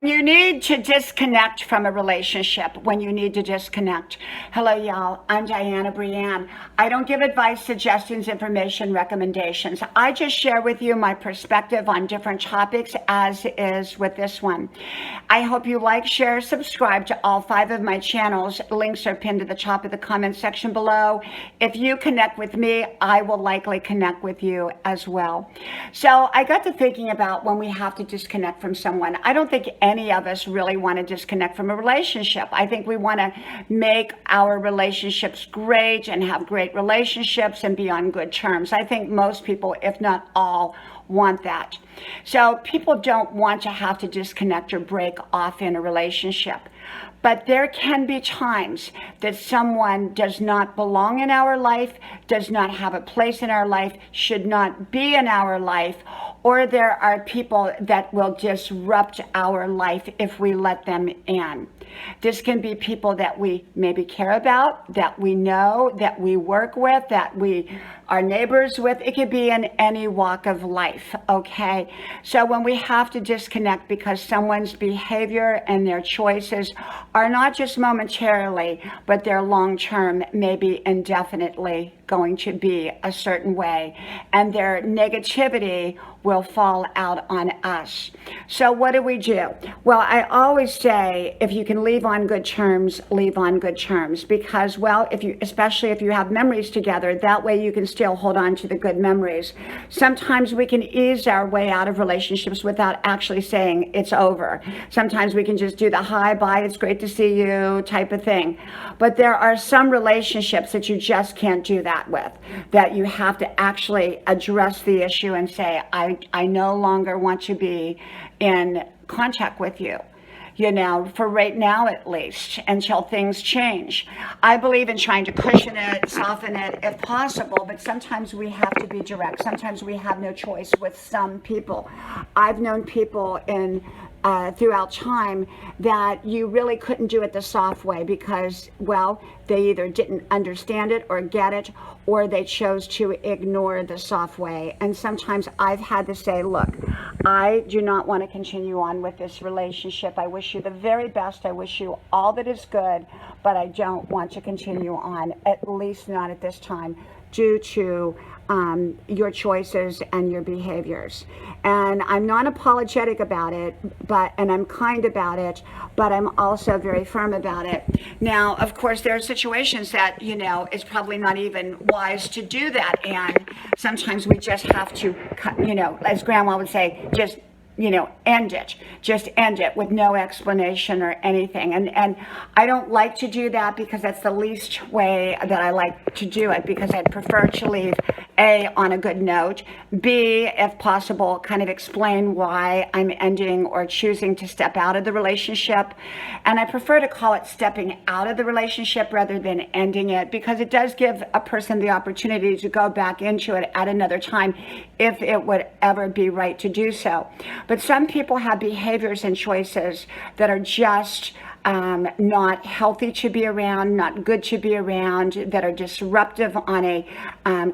You need to disconnect from a relationship when you need to disconnect. Hello, y'all. I'm Dianna Brianne. I don't give advice, suggestions, information, recommendations. I just share with you my perspective on different topics, as is with this one. I hope you like, share, subscribe to all 5 of my channels. Links are pinned to the top of the comment section below. If you connect with me, I will likely connect with you as well. So I got to thinking about when we have to disconnect from someone. I don't think any of us really want to disconnect from a relationship. I think we want to make our relationships great and have great relationships and be on good terms. I think most people, if not all, want that. So people don't want to have to disconnect or break off in a relationship. But there can be times that someone does not belong in our life, does not have a place in our life, should not be in our life, or there are people that will disrupt our life if we let them in. This can be people that we maybe care about, that we know, that we work with, that we are neighbors with. It could be in any walk of life, okay? So when we have to disconnect because someone's behavior and their choices are not just momentarily, but they're long-term, maybe indefinitely going to be a certain way, and their negativity will fall out on us. So what do we do? Well, I always say, if you can leave on good terms, leave on good terms, because, well, especially if you have memories together, that way you can still hold on to the good memories. Sometimes we can ease our way out of relationships without actually saying it's over. Sometimes we can just do the hi, bye, it's great to see you type of thing. But there are some relationships that you just can't do that with, that you have to actually address the issue and say, I no longer want to be in contact with you, you know, for right now at least, until things change. I believe in trying to cushion it, soften it if possible, but sometimes we have to be direct. Sometimes we have no choice with some people. I've known people throughout time that you really couldn't do it the soft way because, well, they either didn't understand it or get it, or they chose to ignore the soft way. And sometimes I've had to say, look, I do not want to continue on with this relationship. I wish you the very best. I wish you all that is good, but I don't want to continue on, at least not at this time, due to your choices and your behaviors. And I'm not apologetic about it, and I'm kind about it, but I'm also very firm about it. Now, of course, there are situations that, you know, it's probably not even wise to do that. And sometimes we just have to, you know, as Grandma would say, just, you know, end it. Just end it with no explanation or anything. And I don't like to do that because that's the least way that I like to do it, because I'd prefer to leave A, on a good note, B, if possible, kind of explain why I'm ending or choosing to step out of the relationship. And I prefer to call it stepping out of the relationship rather than ending it, because it does give a person the opportunity to go back into it at another time if it would ever be right to do so. But some people have behaviors and choices that are just not healthy to be around, not good to be around, that are disruptive on a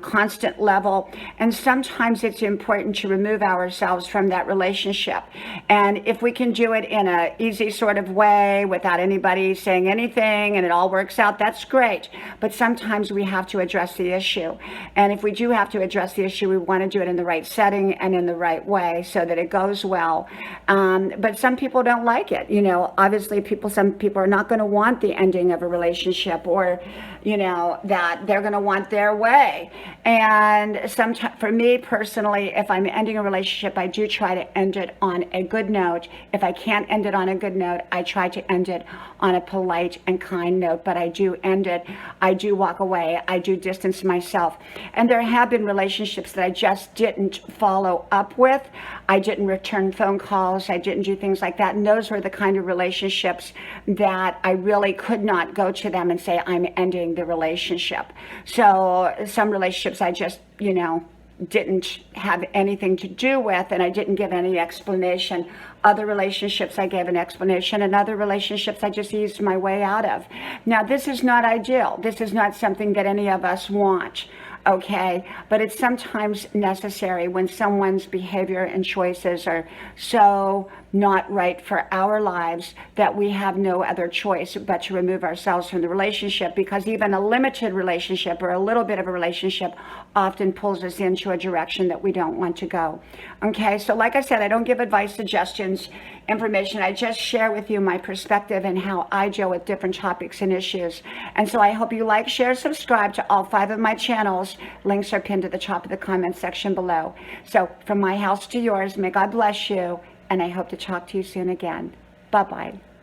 constant level. And sometimes it's important to remove ourselves from that relationship. And if we can do it in an easy sort of way without anybody saying anything and it all works out, that's great. But sometimes we have to address the issue. And if we do have to address the issue, we want to do it in the right setting and in the right way so that it goes well. But some people don't like it. You know, obviously some people are not going to want the ending of a relationship, or, you know, that they're going to want their way. And sometimes, for me personally, if I'm ending a relationship, I do try to end it on a good note. If I can't end it on a good note, I try to end it on a polite and kind note, but I do end it. I do walk away. I do distance myself. And there have been relationships that I just didn't follow up with. I didn't return phone calls. I didn't do things like that. And those were the kind of relationships that I really could not go to them and say, I'm ending the relationship. So some relationships I just, you know, didn't have anything to do with, and I didn't give any explanation. Other relationships I gave an explanation, and other relationships I just eased my way out of. Now, this is not ideal. This is not something that any of us want. okay? But it's sometimes necessary when someone's behavior and choices are so not right for our lives that we have no other choice but to remove ourselves from the relationship, because even a limited relationship or a little bit of a relationship often pulls us into a direction that we don't want to go. Okay, so like I said, I don't give advice, suggestions, information. I just share with you my perspective and how I deal with different topics and issues. And so I hope you like, share, subscribe to all 5 of my channels. Links are pinned to the top of the comment section below. So from my house to yours, may God bless you, and I hope to talk to you soon again. Bye-bye.